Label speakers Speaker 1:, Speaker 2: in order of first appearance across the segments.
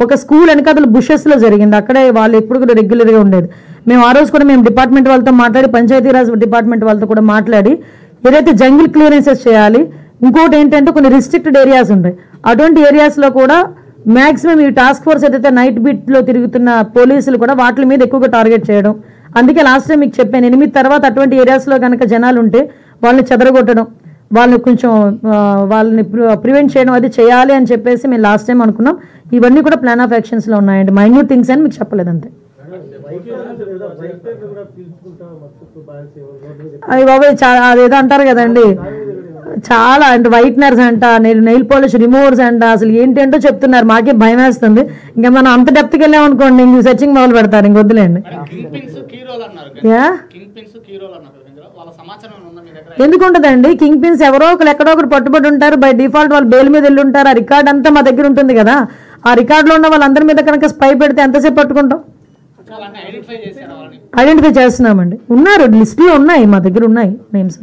Speaker 1: ఒక స్కూల్ వెనకాతల బుషెస్లో జరిగింది. అక్కడే వాళ్ళు ఎప్పుడు కూడా రెగ్యులర్గా ఉండేది. మేము ఆ రోజు కూడా మేము డిపార్ట్మెంట్ వాళ్ళతో మాట్లాడి, పంచాయతీరాజ్ డిపార్ట్మెంట్ వాళ్ళతో కూడా మాట్లాడి ఏదైతే జంగిల్ క్లియరెన్సెస్ చేయాలి, ఇంకోటి ఏంటంటే కొన్ని రిస్ట్రిక్టెడ్ ఏరియాస్ ఉంటాయి, అటువంటి ఏరియాస్లో కూడా మ్యాక్సిమం ఈ టాస్క్ ఫోర్స్ ఏదైతే నైట్ బీట్లో తిరుగుతున్న పోలీసులు కూడా వాటి మీద ఎక్కువగా టార్గెట్ చేయడం. అందుకే లాస్ట్ టైం మీకు చెప్పాను, 8 తర్వాత అటువంటి ఏరియాస్లో కనుక జనాలు ఉంటే వాళ్ళని చెదరగొట్టడం, వాళ్ళని కొంచెం వాళ్ళని ప్రివెంట్ చేయడం అది చేయాలి అని చెప్పేసి మేము లాస్ట్ టైం అనుకున్నాం. ఇవన్నీ కూడా ప్లాన్ ఆఫ్ యాక్షన్స్లో ఉన్నాయండి. మైన్యూట్ థింగ్స్ అని మీకు చెప్పలేదు అంతే. అవి బాబాయ్ అదేదో అంటారు కదండి, చాలా అంటే వైట్నర్స్ అంట, నెయిల్ పాలిష్ రిమూవర్స్ అంట, అసలు ఏంటంటో చెప్తున్నారు. మాకే భయం వేస్తుంది. ఇంకా మనం అంత డెప్త్కి వెళ్ళామనుకోండి ఇంక సెర్చింగ్ మొదలు పెడతారు, ఇంక వద్దులేండి. ఎందుకు ఉంటుందండి? కింగ్ పిన్స్ ఎవరో ఒకరు ఎక్కడో ఒకరు పట్టుబడి ఉంటారు, బై డిఫాల్ట్ వాళ్ళు బెయిల్ మీద వెళ్ళి ఉంటారు. ఆ రికార్డ్ అంతా మా దగ్గర ఉంటుంది కదా, ఆ రికార్డులో ఉన్న వాళ్ళందరి మీద కనుక స్పై పెడితే ఎంతసేపు పట్టుకుంటాం? ఐడెంటిఫై చేస్తున్నామండి. ఉన్నారు, లిస్టులో ఉన్నాయి, మా దగ్గర ఉన్నాయి నేమ్స్.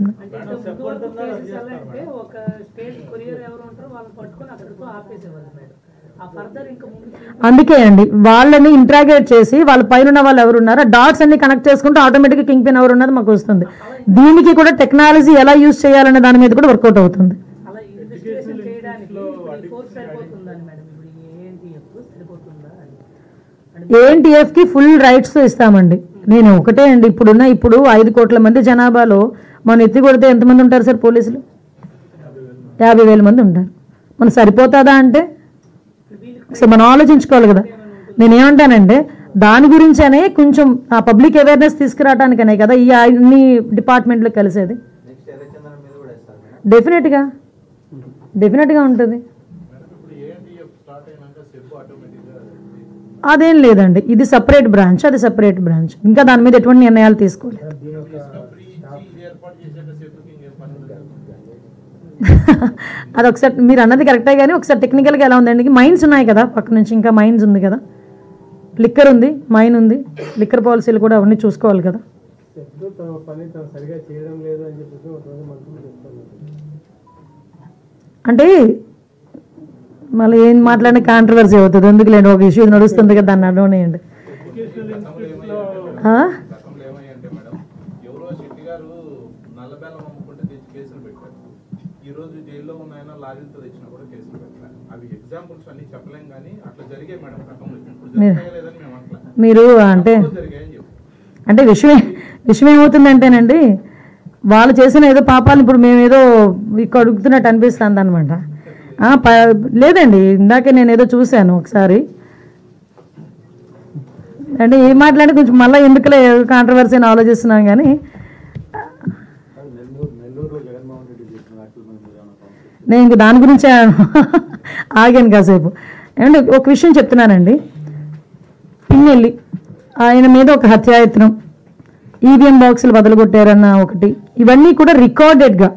Speaker 1: అందుకే అండి వాళ్ళని ఇంట్రాగేట్ చేసి వాళ్ళ పైన ఉన్న వాళ్ళు ఎవరు ఉన్నారో డాట్స్ అన్ని కనెక్ట్ చేసుకుంటే ఆటోమేటిక్గా కింగ్ పిన్ ఎవరు ఉన్నది మాకు వస్తుంది. దీనికి కూడా టెక్నాలజీ ఎలా యూజ్ చేయాలనే దాని మీద కూడా వర్కౌట్ అవుతుంది. ఏఎన్టీఎఫ్కి ఫుల్ రైట్స్ ఇస్తామండి. నేను ఒకటే అండి, ఇప్పుడు 5 కోట్ల మంది జనాభాలో మనం ఎత్తి కొడితే ఎంతమంది ఉంటారు సార్? పోలీసులు 50,000 మంది ఉంటారు. మనం సరిపోతుందా అంటే సో మనం ఆలోచించుకోవాలి కదా. నేనేమంటానంటే దాని గురించనే కొంచెం ఆ పబ్లిక్ అవేర్నెస్ తీసుకురావడానికనే కదా ఈ అన్ని డిపార్ట్మెంట్లు కలిసేది. డెఫినెట్గా ఉంటుంది. అదేం లేదండి, ఇది సపరేట్ బ్రాంచ్, అది సపరేట్ బ్రాంచ్. ఇంకా దాని మీద ఎటువంటి నిర్ణయాలు తీసుకోలేదు. అది ఒకసారి మీరు అన్నది కరెక్టే, కానీ ఒకసారి టెక్నికల్గా ఎలా ఉందండి, మైన్స్ ఉన్నాయి కదా పక్క నుంచి, ఇంకా మైన్స్ ఉంది కదా, లిక్కర్ ఉంది, మైన్ ఉంది, లిక్కర్ పాలసీలు కూడా అవన్నీ చూసుకోవాలి కదా. అంటే మళ్ళీ ఏం మాట్లాడిన కాంట్రవర్సీ అవుతుంది, ఎందుకులేండి, ఒక ఇష్యూ నడుస్తుంది కదా దాన్ని అడవనేయండి. మీరు అంటే విషయం ఏమవుతుందంటేనండి, వాళ్ళు చేసిన ఏదో పాపాలు ఇప్పుడు మేమేదో అడుగుతున్నట్టు అనిపిస్తుంది అనమాట. లేదండి, ఇందాకే నేను ఏదో చూశాను ఒకసారి, అంటే ఏం మాట్లాడి కొంచెం మళ్ళీ ఎందుకులే కాంట్రవర్సీ అని ఆలోచిస్తున్నాం. కానీ నేను ఇంక దాని గురించే ఆగాను కాసేపు. ఏమంటే ఒక విషయం చెప్తున్నానండి, పిన్నెల్లి ఆయన మీద ఒక హత్యాయత్నం, ఈవీఎం బాక్సులు బదలుగొట్టారన్న ఒకటి, ఇవన్నీ కూడా రికార్డెడ్గా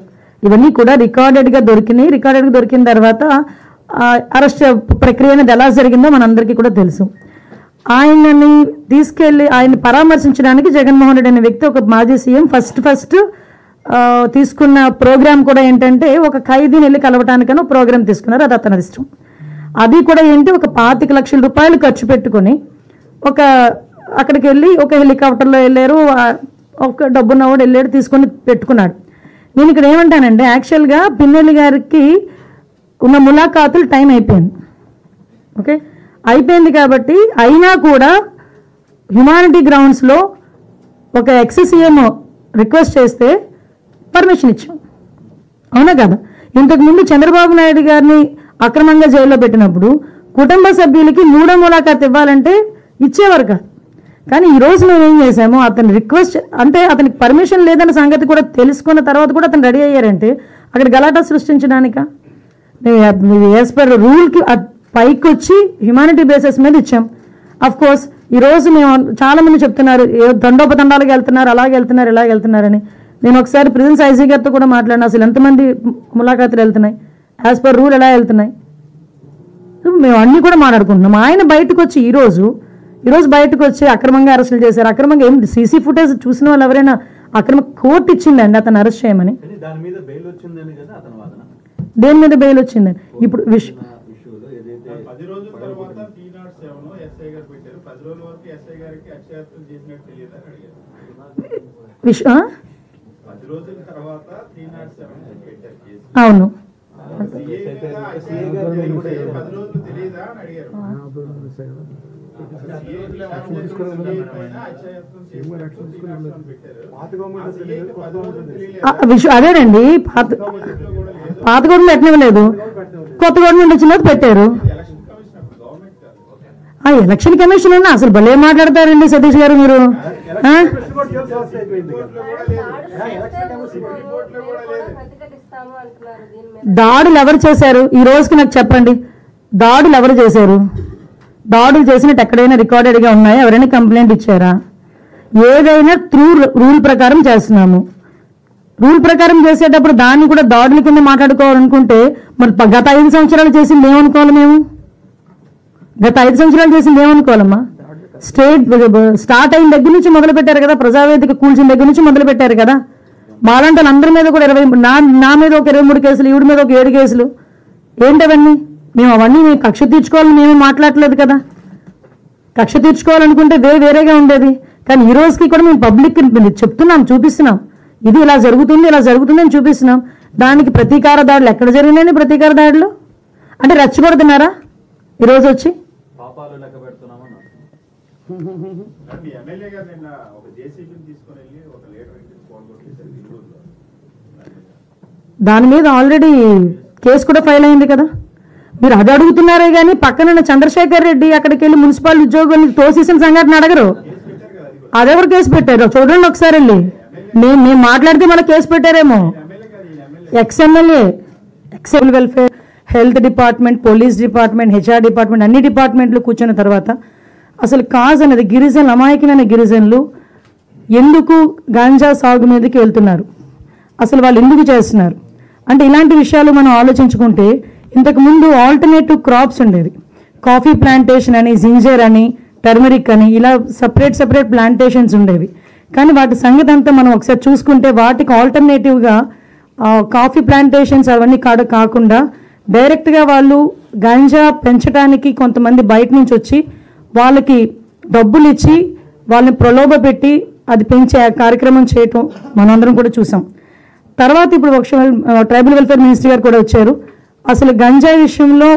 Speaker 1: దొరికినాయి. రికార్డెడ్గా దొరికిన తర్వాత అరెస్ట్ ప్రక్రియ అనేది ఎలా జరిగిందో మనందరికీ కూడా తెలుసు. ఆయనని తీసుకెళ్ళి ఆయన్ని పరామర్శించడానికి జగన్మోహన్ రెడ్డి అనే వ్యక్తి, ఒక మాజీ సీఎం, ఫస్ట్ తీసుకున్న ప్రోగ్రామ్ కూడా ఏంటంటే ఒక ఖైదీని వెళ్ళి కలవటానికని ఒక ప్రోగ్రామ్ తీసుకున్నారు. అది అతని ఇష్టం. అది కూడా ఏంటి, ఒక 25 లక్షల రూపాయలు ఖర్చు పెట్టుకొని అక్కడికి వెళ్ళి ఒక హెలికాప్టర్లో వెళ్ళారు, ఒక డబ్బున్నవాడు వెళ్ళాడు, తీసుకొని పెట్టుకున్నాడు. నేను ఇక్కడ ఏమంటానంటే యాక్చువల్గా పిన్నెల్లి గారికి ఉన్న ములాఖాతులు టైం అయిపోయింది. ఓకే, అయిపోయింది కాబట్టి అయినా కూడా హ్యుమానిటీ గ్రౌండ్స్లో ఒక ఎక్స్-సీఎం రిక్వెస్ట్ చేస్తే పర్మిషన్ ఇచ్చాం, అవునా కదా? ఇంతకుముందు చంద్రబాబు నాయుడు గారిని అక్రమంగా జైల్లో పెట్టినప్పుడు కుటుంబ సభ్యులకి 3వ ములాఖాత్ ఇవ్వాలంటే ఇచ్చేవారు కాదు. కానీ ఈరోజు మేము ఏం చేసాము, అతని రిక్వెస్ట్ అంటే అతనికి పర్మిషన్ లేదన్న సంగతి కూడా తెలుసుకున్న తర్వాత కూడా అతను రెడీ అయ్యారంటే అక్కడ గలాటా సృష్టించడానిక? యాజ్ పర్ రూల్కి పైకి వచ్చి హ్యుమానిటీ బేసిస్ మీద ఇచ్చాం. అఫ్ కోర్స్ ఈరోజు మేము చాలామంది చెప్తున్నారు దండోపదండాలకు వెళ్తున్నారు, అలాగే వెళ్తున్నారు, ఇలాగ వెళ్తున్నారని. నేను ఒకసారి ప్రిజెన్స్ ఐజీ గారితో కూడా మాట్లాడినా, అసలు ఎంతమంది ములాఖాతులు వెళ్తున్నాయి, యాజ్ పర్ రూల్ ఎలా వెళ్తున్నాయి, మేము అన్నీ కూడా మాట్లాడుకుంటున్నాం. ఆయన బయటకు వచ్చి ఈరోజు బయటకు వచ్చి అక్రమంగా అరెస్టులు చేశారు. అక్రమంగా ఏం సీసీ ఫుటేజ్ చూసిన వాళ్ళు ఎవరైనా అక్రమ కోర్టు ఇచ్చిందండి అతను అరెస్ట్ చేయమని? దేని మీద బెయిల్ వచ్చిందని ఇప్పుడు అవును. అదేనండి, పాత గవర్నమెంట్ పెట్టనివ్వలేదు, కొత్త గవర్నమెంట్ వచ్చిన తర్వాత పెట్టారు. ఎలక్షన్ కమిషన్ అన్న అసలు భలే మాట్లాడతారండి సతీష్ గారు మీరు. దాడులు ఎవరు చేశారు ఈ రోజుకి నాకు చెప్పండి? దాడులు ఎవరు చేశారు? దాడులు చేసినట్టు ఎక్కడైనా రికార్డెడ్గా ఉన్నాయా? ఎవరైనా కంప్లైంట్ ఇచ్చారా? ఏదైనా త్రూ రూల్ ప్రకారం చేస్తున్నాము. రూల్ ప్రకారం చేసేటప్పుడు దాన్ని కూడా దాడుల కింద మాట్లాడుకోవాలనుకుంటే మరి గత 5 సంవత్సరాలు చేసింది ఏమనుకోవాలి మేము? గత 5 సంవత్సరాలు చేసింది ఏమనుకోవాలమ్మా? స్టార్ట్ అయిన దగ్గర నుంచి మొదలు పెట్టారు కదా, ప్రజావేదిక కూల్చిన దగ్గర నుంచి మొదలు పెట్టారు కదా. మాలాంటి అందరి మీద కూడా 20, నా మీద ఒక 23 కేసులు, ఈవిడి మీద ఒక 7 కేసులు. ఏంటవన్నీ? మేము అవన్నీ కక్ష తీర్చుకోవాలని మేము మాట్లాడలేదు కదా. కక్ష తీర్చుకోవాలనుకుంటే వేరేగా ఉండేది. కానీ ఈ రోజుకి కూడా మేము పబ్లిక్ చెప్తున్నాం, చూపిస్తున్నాం, ఇది ఇలా జరుగుతుంది ఇలా జరుగుతుంది అని చూపిస్తున్నాం. దానికి ప్రతీకార దాడులు ఎక్కడ జరిగినాయి? ప్రతీకార దాడులు అంటే రెచ్చగొడుతున్నారా ఈరోజు వచ్చి? దాని మీద ఆల్రెడీ కేసు కూడా ఫైల్ అయింది కదా. మీరు అది అడుగుతున్నారే కానీ పక్కన చంద్రశేఖర్ రెడ్డి అక్కడికి వెళ్ళి మున్సిపల్ ఉద్యోగుల్ని తోసేసిన సంఘటన అడగరు. అదెవరు కేసు పెట్టారు చూడండి ఒకసారి వెళ్ళి. మేము మాట్లాడితే మన కేసు పెట్టారేమో. ఎక్స్ఎమ్మెల్యే, ఎక్సెల్ welfare, health department, police department, HR department, అన్ని డిపార్ట్మెంట్లు కూర్చున్న తర్వాత అసలు కాజ్ అనేది గిరిజనులు, అమాయకమైన గిరిజనులు ఎందుకు గాంజా సాగు మీదకి వెళ్తున్నారు, అసలు వాళ్ళు ఎందుకు చేస్తున్నారు అంటే ఇలాంటి విషయాలు మనం ఆలోచించుకుంటే ఇంతకుముందు ఆల్టర్నేటివ్ క్రాప్స్ ఉండేవి. కాఫీ ప్లాంటేషన్ అని, జింజర్ అని, టర్మరిక్ అని, ఇలా సపరేట్ ప్లాంటేషన్స్ ఉండేవి. కానీ వాటి సంగతి అంతా మనం ఒకసారి చూసుకుంటే వాటికి ఆల్టర్నేటివ్గా కాఫీ ప్లాంటేషన్స్ అవన్నీ కాకుండా డైరెక్ట్గా వాళ్ళు గాంజా పెంచడానికి కొంతమంది బయట నుంచి వచ్చి వాళ్ళకి డబ్బులు ఇచ్చి వాళ్ళని ప్రలోభ పెట్టి అది పెంచే కార్యక్రమం చేయటం మనందరం కూడా చూసాం. తర్వాత ఇప్పుడు ట్రైబల్ వెల్ఫేర్ మినిస్ట్రీ గారు కూడా వచ్చారు. అసలు గంజాయి విషయంలో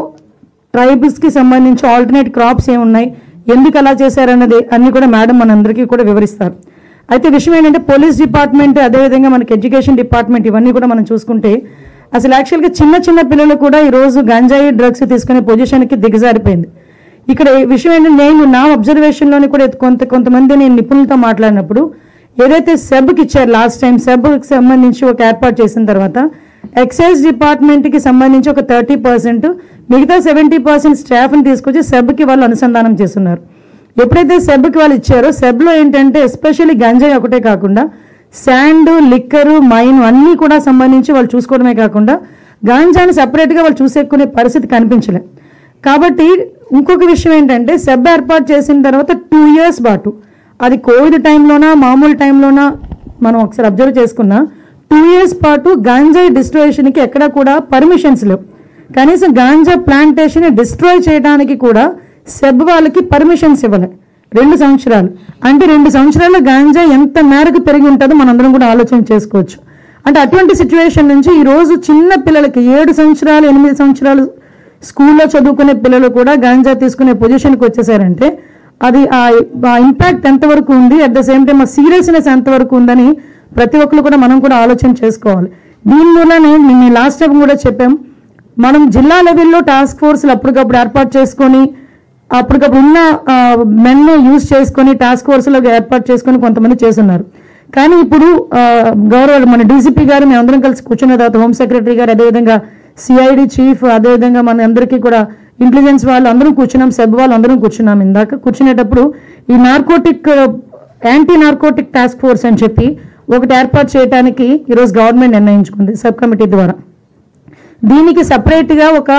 Speaker 1: ట్రైబల్స్కి సంబంధించి ఆల్టర్నేట్ క్రాప్స్ ఏమున్నాయి, ఎందుకు అలా చేశారన్నది అన్ని కూడా మేడం మనందరికీ కూడా వివరిస్తారు. అయితే విషయం ఏంటంటే పోలీస్ డిపార్ట్మెంట్, అదేవిధంగా మనకి ఎడ్యుకేషన్ డిపార్ట్మెంట్, ఇవన్నీ కూడా మనం చూసుకుంటే అసలు యాక్చువల్గా చిన్న పిల్లలు కూడా ఈరోజు గంజాయి డ్రగ్స్ తీసుకునే పొజిషన్కి దిగజారిపోయింది. ఇక్కడ విషయం ఏంటంటే నేను నా అబ్జర్వేషన్లోని కూడా కొంతమంది నేను నిపుణులతో మాట్లాడినప్పుడు ఏదైతే సెబ్కి ఇచ్చారు లాస్ట్ టైం, సెబ్కి సంబంధించి ఒక ఏర్పాటు చేసిన తర్వాత ఎక్సైజ్ డిపార్ట్మెంట్కి సంబంధించి ఒక 30%, మిగతా 70% స్టాఫ్ని తీసుకొచ్చి సెబ్కి వాళ్ళు అనుసంధానం చేస్తున్నారు. ఎప్పుడైతే సెబ్కి వాళ్ళు ఇచ్చారో సెబ్లో ఏంటంటే ఎస్పెషల్లీ గంజాయి ఒకటే కాకుండా శాండ్, లిక్కరు, మైన్ అన్నీ కూడా సంబంధించి వాళ్ళు చూసుకోవడమే కాకుండా గాంజాని సపరేట్గా వాళ్ళు చూసేకునే పరిస్థితి కనిపించలే. కాబట్టి ఇంకొక విషయం ఏంటంటే సెబ్ ఏర్పాటు చేసిన తర్వాత 2 years పాటు, అది కోవిడ్ టైంలోనా మామూలు టైంలోనా మనం ఒకసారి అబ్జర్వ్ చేసుకున్నా, 2 years పాటు గాంజాయి డిస్ట్రాయేషన్కి ఎక్కడ కూడా పర్మిషన్స్ లేవు. కనీసం గాంజా ప్లాంటేషన్ డిస్ట్రాయ్ చేయడానికి కూడా సెబ్ వాళ్ళకి పర్మిషన్స్ ఇవ్వలే 2 సంవత్సరాలు. అంటే 2 సంవత్సరాల గాంజా ఎంత మేరకు పెరిగి ఉంటుందో మనందరం కూడా ఆలోచన చేసుకోవచ్చు. అంటే అటువంటి సిచ్యువేషన్ నుంచి ఈరోజు చిన్న పిల్లలకి 7 సంవత్సరాలు 8 సంవత్సరాలు స్కూల్లో చదువుకునే పిల్లలు కూడా గాంజా తీసుకునే పొజిషన్కి వచ్చేసారంటే అది ఆ ఇంపాక్ట్ ఎంతవరకు ఉంది, అట్ ద సేమ్ టైం ఆ సీరియస్నెస్ ఎంతవరకు ఉందని ప్రతి ఒక్కరు కూడా మనం కూడా ఆలోచన చేసుకోవాలి. దీనివల్లనే మేము లాస్ట్ టైం కూడా చెప్పాం, మనం జిల్లా లెవెల్లో టాస్క్ ఫోర్స్లు అప్పటికప్పుడు ఏర్పాటు చేసుకొని అప్పటికప్పుడు ఉన్న మెన్ను యూజ్ చేసుకొని టాస్క్ ఫోర్స్లో ఏర్పాటు చేసుకొని కొంతమంది చేస్తున్నారు. కానీ ఇప్పుడు గౌరవ మన డీసీపీ గారు మేమందరం కలిసి కూర్చున్న తర్వాత హోమ్ సెక్రటరీ గారు, అదేవిధంగా సిఐడి చీఫ్, అదేవిధంగా మన అందరికీ కూడా ఇంటెలిజెన్స్ వాళ్ళు అందరం కూర్చున్నాం, సెబ్ వాళ్ళు అందరం కూర్చున్నాం. ఇందాక కూర్చునేటప్పుడు ఈ యాంటీ నార్కోటిక్ టాస్క్ ఫోర్స్ అని చెప్పి ఒకటి ఏర్పాటు చేయడానికి ఈరోజు గవర్నమెంట్ నిర్ణయించుకుంది సబ్ కమిటీ ద్వారా. దీనికి సపరేట్గా ఒక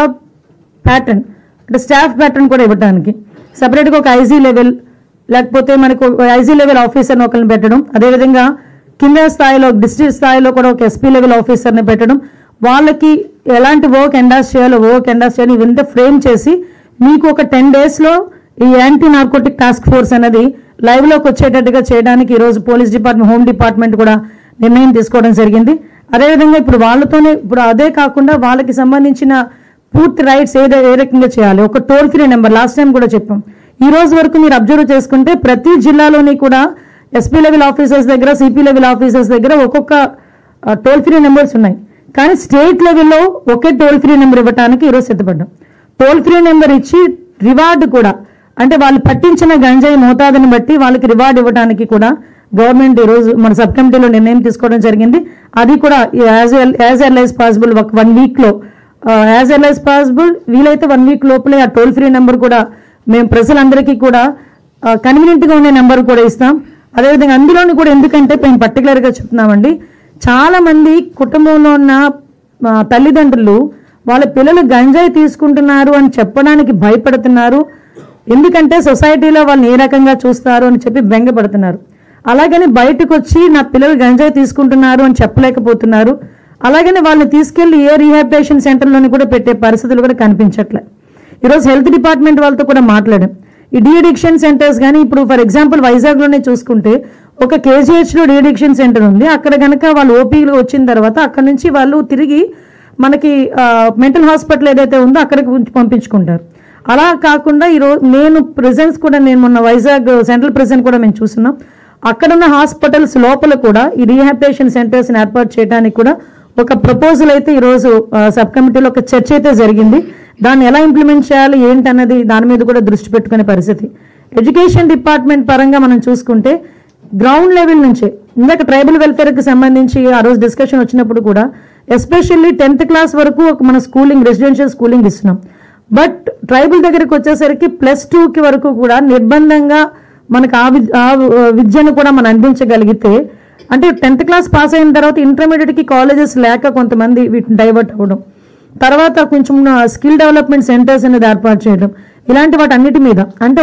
Speaker 1: ప్యాటర్న్ అంటే స్టాఫ్ ప్యాటర్న్ కూడా ఇవ్వడానికి సపరేట్గా ఒక ఐజీ లెవెల్, లేకపోతే మనకు ఐజీ లెవెల్ ఆఫీసర్ని ఒకరిని పెట్టడం, అదేవిధంగా కింద స్థాయిలో డిస్ట్రిక్ట్ స్థాయిలో కూడా ఒక ఎస్పీ లెవెల్ ఆఫీసర్ని పెట్టడం, వాళ్ళకి ఎలాంటి వర్క్ ఎండాస్ చేయాలో ఇవంతా ఫ్రేమ్ చేసి మీకు ఒక 10 daysలో ఈ యాంటీ నార్కోటిక్ టాస్క్ ఫోర్స్ అనేది లైవ్లోకి వచ్చేటట్టుగా చేయడానికి ఈరోజు పోలీస్ డిపార్ట్మెంట్, హోమ్ డిపార్ట్మెంట్ కూడా నిర్ణయం తీసుకోవడం జరిగింది. అదేవిధంగా ఇప్పుడు వాళ్ళతోనే ఇప్పుడు అదే కాకుండా వాళ్ళకి సంబంధించిన పూర్తి రైట్స్ ఏ రకంగా చేయాలి, ఒక toll free number last time కూడా చెప్పాం. ఈ రోజు వరకు మీరు అబ్జర్వ్ చేసుకుంటే ప్రతి జిల్లాలోని కూడా ఎస్పీ లెవెల్ ఆఫీసర్స్ దగ్గర, సిపి లెవెల్ ఆఫీసర్స్ దగ్గర ఒక్కొక్క టోల్ ఫ్రీ నెంబర్స్ ఉన్నాయి. కానీ స్టేట్ లెవెల్లో ఒకే టోల్ ఫ్రీ నెంబర్ ఇవ్వడానికి ఈరోజు సిద్ధపడ్డాం. టోల్ ఫ్రీ నెంబర్ ఇచ్చి రివార్డు కూడా, అంటే వాళ్ళు పట్టించిన గంజాయి మోతాదుని బట్టి వాళ్ళకి రివార్డు ఇవ్వడానికి కూడా గవర్నమెంట్ ఈరోజు మన సబ్ కమిటీలో నిర్ణయం తీసుకోవడం జరిగింది. అది కూడా యాజ్ ఎర్లీ యాజ్ పాసిబుల్ 1 వీక్లో, యాజ్ ఎర్లీ యాజ్ పాసిబుల్ వీలైతే 1 వీక్ లోపలే ఆ టోల్ ఫ్రీ నెంబర్ కూడా మేము ప్రజలందరికీ కూడా కన్వీనియంట్గా ఉండే నెంబర్ కూడా ఇస్తాం. అదేవిధంగా అందులోని కూడా, ఎందుకంటే మేము పర్టికులర్గా చెప్తున్నామండి, చాలా మంది కుటుంబంలో ఉన్న తల్లిదండ్రులు వాళ్ళ పిల్లలు గంజాయి తీసుకుంటున్నారు అని చెప్పడానికి భయపడుతున్నారు. ఎందుకంటే సొసైటీలో వాళ్ళని ఏ రకంగా చూస్తారు అని చెప్పి బెంగపడుతున్నారు. అలాగని బయటకు వచ్చి నా పిల్లలు గంజాయి తీసుకుంటున్నారు అని చెప్పలేకపోతున్నారు. అలాగని వాళ్ళని తీసుకెళ్లి ఏ రీహాబిలిటేషన్ సెంటర్లోని కూడా పెట్టే పరిస్థితులు కూడా కనిపించట్లే. ఈరోజు హెల్త్ డిపార్ట్మెంట్ వాళ్ళతో కూడా మాట్లాడాం. ఈ డీ అడిక్షన్ సెంటర్స్ కానీ ఇప్పుడు ఫర్ ఎగ్జాంపుల్ వైజాగ్లోనే చూసుకుంటే ఒక కేజీహెచ్లో డీ అడిక్షన్ సెంటర్ ఉంది. అక్కడ కనుక వాళ్ళు ఓపీలో వచ్చిన తర్వాత అక్కడ నుంచి వాళ్ళు తిరిగి మనకి మెంటల్ హాస్పిటల్ ఏదైతే ఉందో అక్కడికి పంపించుకుంటారు. అలా కాకుండా ఈరోజు నేను మొన్న వైజాగ్ సెంట్రల్ ప్రెజెంట్ కూడా మేము చూస్తున్నాం. అక్కడున్న హాస్పిటల్స్ లోపల కూడా ఈ రీహాబిలిటేషన్ సెంటర్స్ని ఏర్పాటు చేయడానికి కూడా ఒక ప్రపోజల్ అయితే ఈరోజు సబ్ కమిటీలో ఒక చర్చ అయితే జరిగింది. దాన్ని ఎలా ఇంప్లిమెంట్ చేయాలి ఏంటన్నది దాని మీద కూడా దృష్టి పెట్టుకునే పరిస్థితి. ఎడ్యుకేషన్ డిపార్ట్మెంట్ పరంగా మనం చూసుకుంటే గ్రౌండ్ లెవెల్ నుంచే, ఇందాక ట్రైబల్ వెల్ఫేర్కి సంబంధించి ఆ రోజు డిస్కషన్ వచ్చినప్పుడు కూడా ఎస్పెషల్లీ 10th క్లాస్ వరకు మన స్కూలింగ్, రెసిడెన్షియల్ స్కూలింగ్ ఇస్తున్నాం. బట్ ట్రైబల్ దగ్గరికి వచ్చేసరికి +2 వరకు కూడా నిర్బంధంగా మనకు ఆ విద్యను కూడా మనం అందించగలిగితే, అంటే 10th క్లాస్ పాస్ అయిన తర్వాత ఇంటర్మీడియట్కి కాలేజెస్ లేక కొంతమంది వీటిని డైవర్ట్ అవ్వడం, తర్వాత కొంచెం స్కిల్ డెవలప్మెంట్ సెంటర్స్ అనేది ఏర్పాటు చేయడం, ఇలాంటి వాటి అన్నిటి మీద అంటే